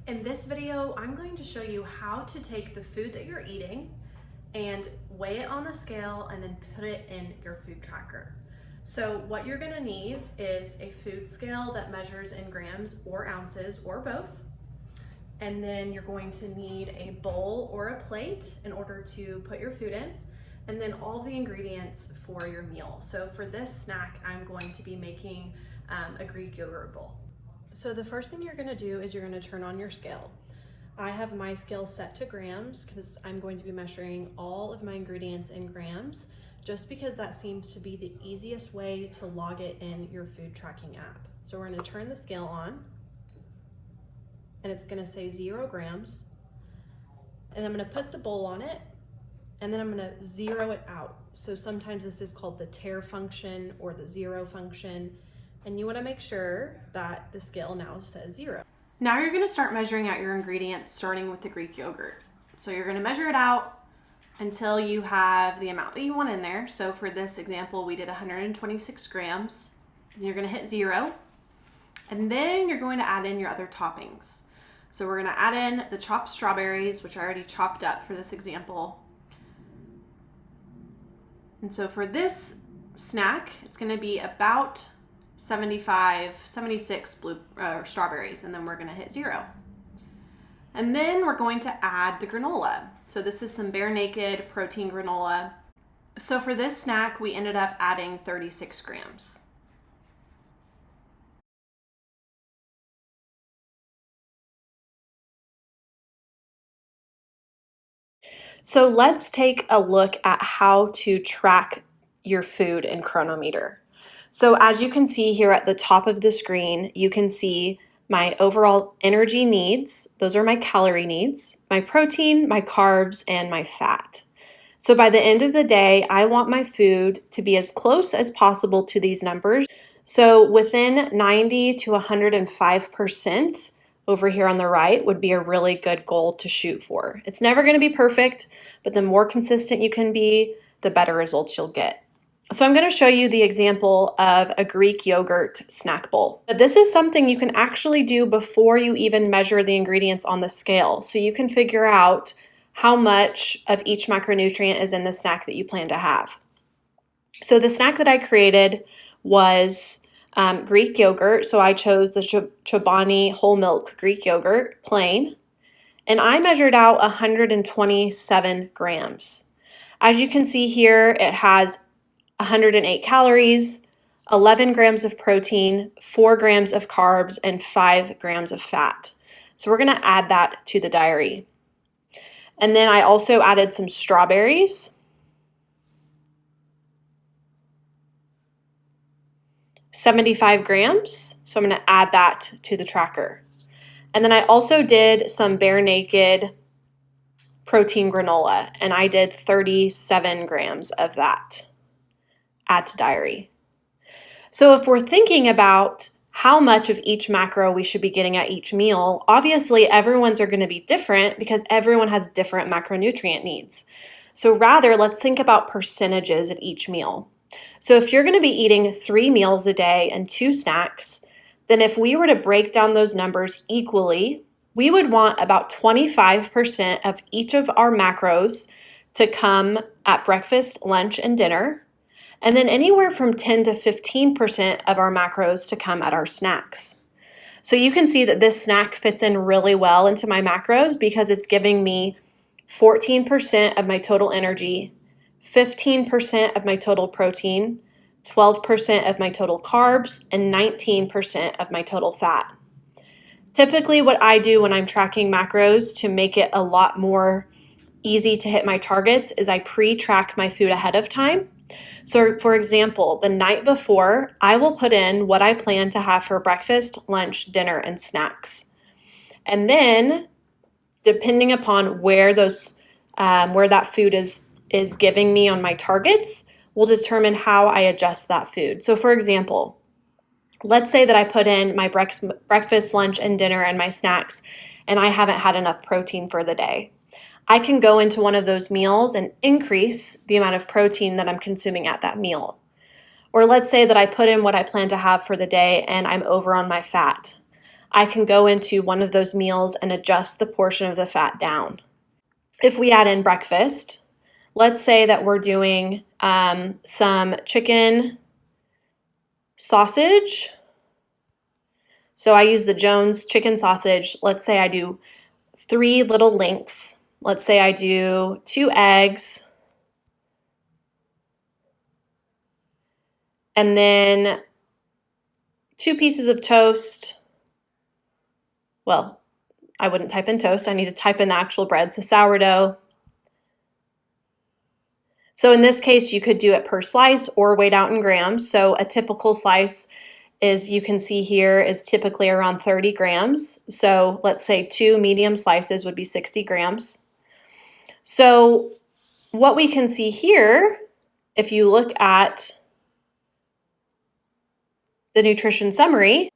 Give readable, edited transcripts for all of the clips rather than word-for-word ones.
In this video, I'm going to show you how to take the food that you're eating and weigh it on the scale and then put it in your food tracker. So what you're gonna need is a food scale that measures in grams or ounces or both. And then you're going to need a bowl or a plate in order to put your food in, and then all the ingredients for your meal. So for this snack, I'm going to be making a Greek yogurt bowl. So the first thing you're gonna do is you're gonna turn on your scale. I have my scale set to grams because I'm going to be measuring all of my ingredients in grams, just because that seems to be the easiest way to log it in your food tracking app. So we're gonna turn the scale on, and it's gonna say 0 grams. And I'm gonna put the bowl on it, and then I'm gonna zero it out. So sometimes this is called the tare function or the zero function. And you wanna make sure that the scale now says 0. Now you're gonna start measuring out your ingredients, starting with the Greek yogurt. So you're gonna measure it out until you have the amount that you want in there. So for this example, we did 126 grams. And you're gonna hit 0. And then you're going to add in your other toppings. So we're gonna add in the chopped strawberries, which I already chopped up for this example. And so for this snack, it's gonna be about 76 strawberries, and then we're gonna hit 0. And then we're going to add the granola. So this is some Bear Naked protein granola. So for this snack, we ended up adding 36 grams. So let's take a look at how to track your food in Cronometer. So as you can see here at the top of the screen, you can see my overall energy needs. Those are my calorie needs, my protein, my carbs, and my fat. So by the end of the day, I want my food to be as close as possible to these numbers. So within 90 to 105% over here on the right would be a really good goal to shoot for. It's never going to be perfect, but the more consistent you can be, the better results you'll get. So I'm going to show you the example of a Greek yogurt snack bowl. But this is something you can actually do before you even measure the ingredients on the scale. So you can figure out how much of each macronutrient is in the snack that you plan to have. So the snack that I created was Greek yogurt. So I chose the Chobani whole milk Greek yogurt, plain. And I measured out 127 grams. As you can see here, it has 108 calories, 11 grams of protein, 4 grams of carbs, and 5 grams of fat. So we're gonna add that to the diary. And then I also added some strawberries, 75 grams. So I'm gonna add that to the tracker. And then I also did some Bear Naked protein granola, and I did 37 grams of that. Add to diary. So if we're thinking about how much of each macro we should be getting at each meal, obviously everyone's are going to be different because everyone has different macronutrient needs. So rather, let's think about percentages at each meal. So if you're going to be eating 3 meals a day and 2 snacks, then if we were to break down those numbers equally, we would want about 25% of each of our macros to come at breakfast, lunch, and dinner. And then anywhere from 10 to 15% of our macros to come at our snacks. So you can see that this snack fits in really well into my macros because it's giving me 14% of my total energy, 15% of my total protein, 12% of my total carbs, and 19% of my total fat. Typically what I do when I'm tracking macros to make it a lot more easy to hit my targets is I pre-track my food ahead of time. So for example, the night before, I will put in what I plan to have for breakfast, lunch, dinner, and snacks. And then, depending upon where that food is giving me on my targets, will determine how I adjust that food. So for example, let's say that I put in my breakfast, lunch, and dinner and my snacks, and I haven't had enough protein for the day. I can go into one of those meals and increase the amount of protein that I'm consuming at that meal. Or let's say that I put in what I plan to have for the day and I'm over on my fat. I can go into one of those meals and adjust the portion of the fat down. If we add in breakfast, let's say that we're doing some chicken sausage. So I use the Jones chicken sausage. Let's say I do 3 little links. Let's say I do 2 eggs, and then 2 pieces of toast. Well, I wouldn't type in toast. I need to type in the actual bread. So sourdough. So in this case, you could do it per slice or weighed out in grams. So a typical slice is, you can see here, is typically around 30 grams. So let's say 2 medium slices would be 60 grams. So what we can see here, if you look at the nutrition summary,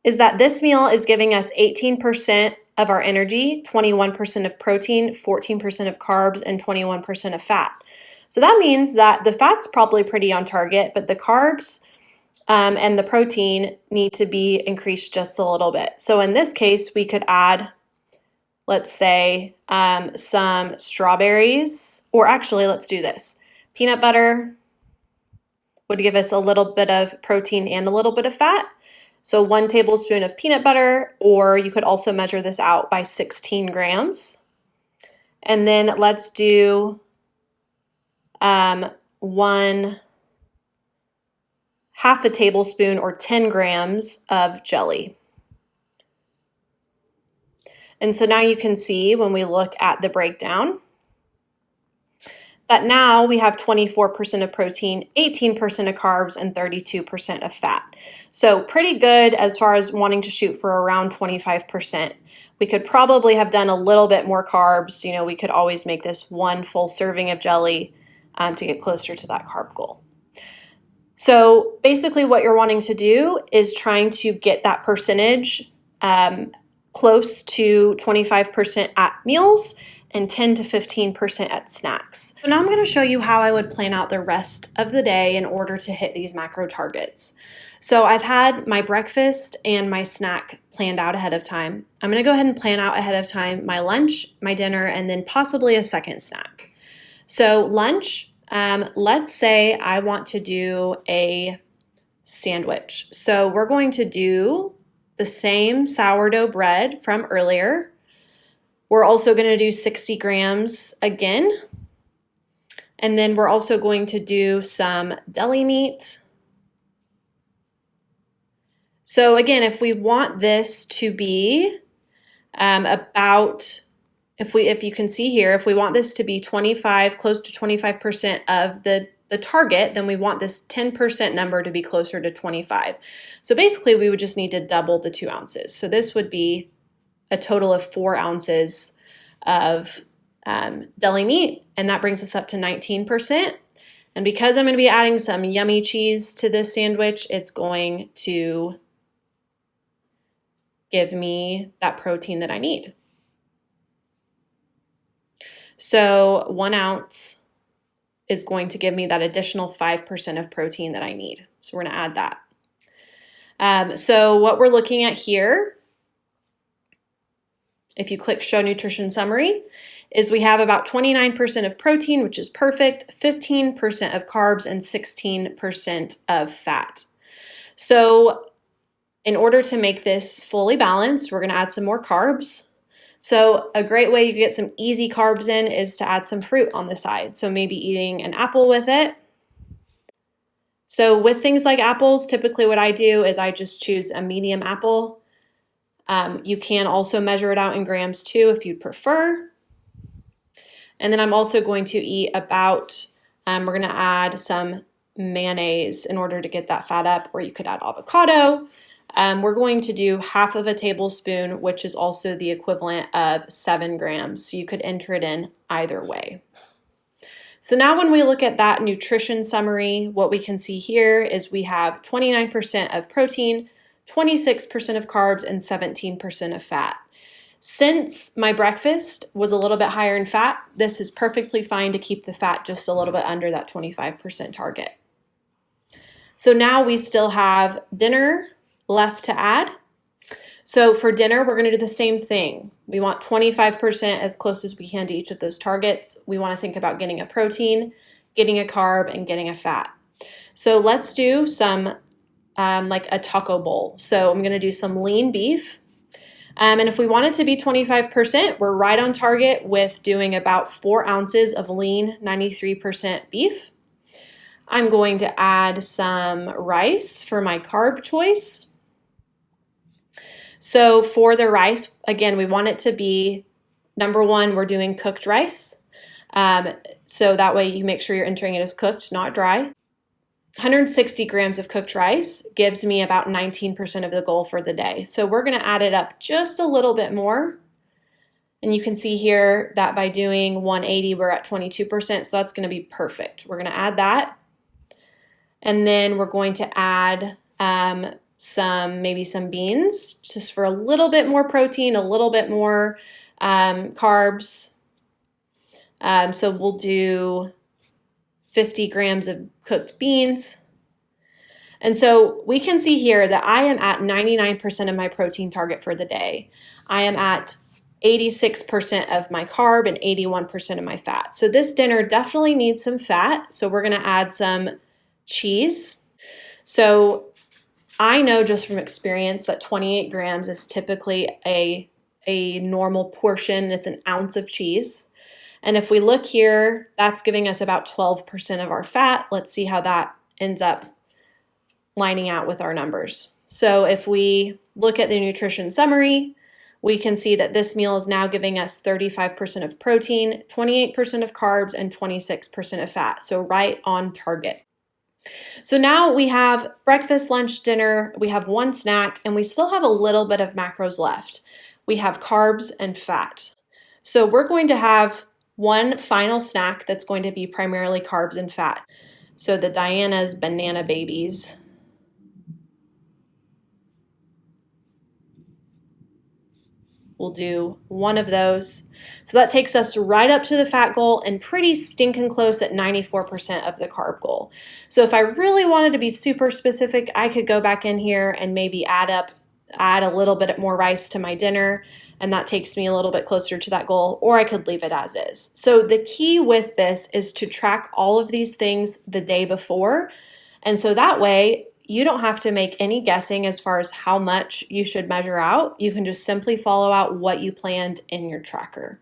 is that this meal is giving us 18% of our energy, 21% of protein, 14% of carbs, and 21% of fat. So that means that the fat's probably pretty on target, but the carbs and the protein need to be increased just a little bit. So in this case, we could add, let's say, some strawberries, or actually, let's do this. Peanut butter would give us a little bit of protein and a little bit of fat. So 1 tablespoon of peanut butter, or you could also measure this out by 16 grams. And then let's do 1/2 a tablespoon or 10 grams of jelly. And so now you can see when we look at the breakdown that now we have 24% of protein, 18% of carbs, and 32% of fat. So pretty good as far as wanting to shoot for around 25%. We could probably have done a little bit more carbs. You know, we could always make this 1 full serving of jelly to get closer to that carb goal. So basically what you're wanting to do is trying to get that percentage close to 25% at meals and 10 to 15% at snacks. So now I'm going to show you how I would plan out the rest of the day in order to hit these macro targets. So I've had my breakfast and my snack planned out ahead of time. I'm going to go ahead and plan out ahead of time my lunch, my dinner, and then possibly a second snack. So lunch, let's say I want to do a sandwich. So we're going to do the same sourdough bread from earlier. We're also going to do 60 grams again. And then we're also going to do some deli meat. So again, if we want this to be about, if you can see here, if we want this to be 25, close to 25% of the target, then we want this 10% number to be closer to 25. So basically we would just need to double the 2 ounces. So this would be a total of 4 ounces of deli meat, and that brings us up to 19%. And because I'm going to be adding some yummy cheese to this sandwich, it's going to give me that protein that I need. So 1 ounce is going to give me that additional 5% of protein that I need. So we're going to add that. So what we're looking at here, if you click Show Nutrition Summary, is we have about 29% of protein, which is perfect, 15% of carbs, and 16% of fat. So in order to make this fully balanced, we're going to add some more carbs. So a great way you can get some easy carbs in is to add some fruit on the side. So maybe eating an apple with it. So with things like apples, typically what I do is I just choose a medium apple. You can also measure it out in grams too if you'd prefer. And then I'm also going to eat about, we're going to add some mayonnaise in order to get that fat up, or you could add avocado. We're going to do 1/2 tablespoon, which is also the equivalent of 7 grams. So you could enter it in either way. So now when we look at that nutrition summary, what we can see here is we have 29% of protein, 26% of carbs, and 17% of fat. Since my breakfast was a little bit higher in fat, this is perfectly fine to keep the fat just a little bit under that 25% target. So now we still have dinner left to add. So for dinner, we're gonna do the same thing. We want 25% as close as we can to each of those targets. We wanna think about getting a protein, getting a carb, and getting a fat. So let's do some like a taco bowl. So I'm gonna do some lean beef. And if we want it to be 25%, we're right on target with doing about 4 ounces of lean 93% beef. I'm going to add some rice for my carb choice. So for the rice, again, we want it to be, number one, we're doing cooked rice. So that way you make sure you're entering it as cooked, not dry. 160 grams of cooked rice gives me about 19% of the goal for the day. So we're going to add it up just a little bit more. And you can see here that by doing 180, we're at 22%. So that's going to be perfect. We're going to add that. And then we're going to add maybe some beans, just for a little bit more protein, a little bit more carbs. So we'll do 50 grams of cooked beans. And so we can see here that I am at 99% of my protein target for the day. I am at 86% of my carb and 81% of my fat. So this dinner definitely needs some fat. So we're going to add some cheese. So I know just from experience that 28 grams is typically a normal portion. It's an ounce of cheese. And if we look here, that's giving us about 12% of our fat. Let's see how that ends up lining out with our numbers. So if we look at the nutrition summary, we can see that this meal is now giving us 35% of protein, 28% of carbs, and 26% of fat. So right on target. So now we have breakfast, lunch, dinner, we have one snack, and we still have a little bit of macros left. We have carbs and fat. So we're going to have one final snack that's going to be primarily carbs and fat. So the Diana's Banana Babies. We'll do one of those. So that takes us right up to the fat goal and pretty stinking close at 94% of the carb goal. So if I really wanted to be super specific, I could go back in here and maybe add a little bit more rice to my dinner, and that takes me a little bit closer to that goal, or I could leave it as is. So the key with this is to track all of these things the day before. And so that way, you don't have to make any guessing as far as how much you should measure out. You can just simply follow out what you planned in your tracker.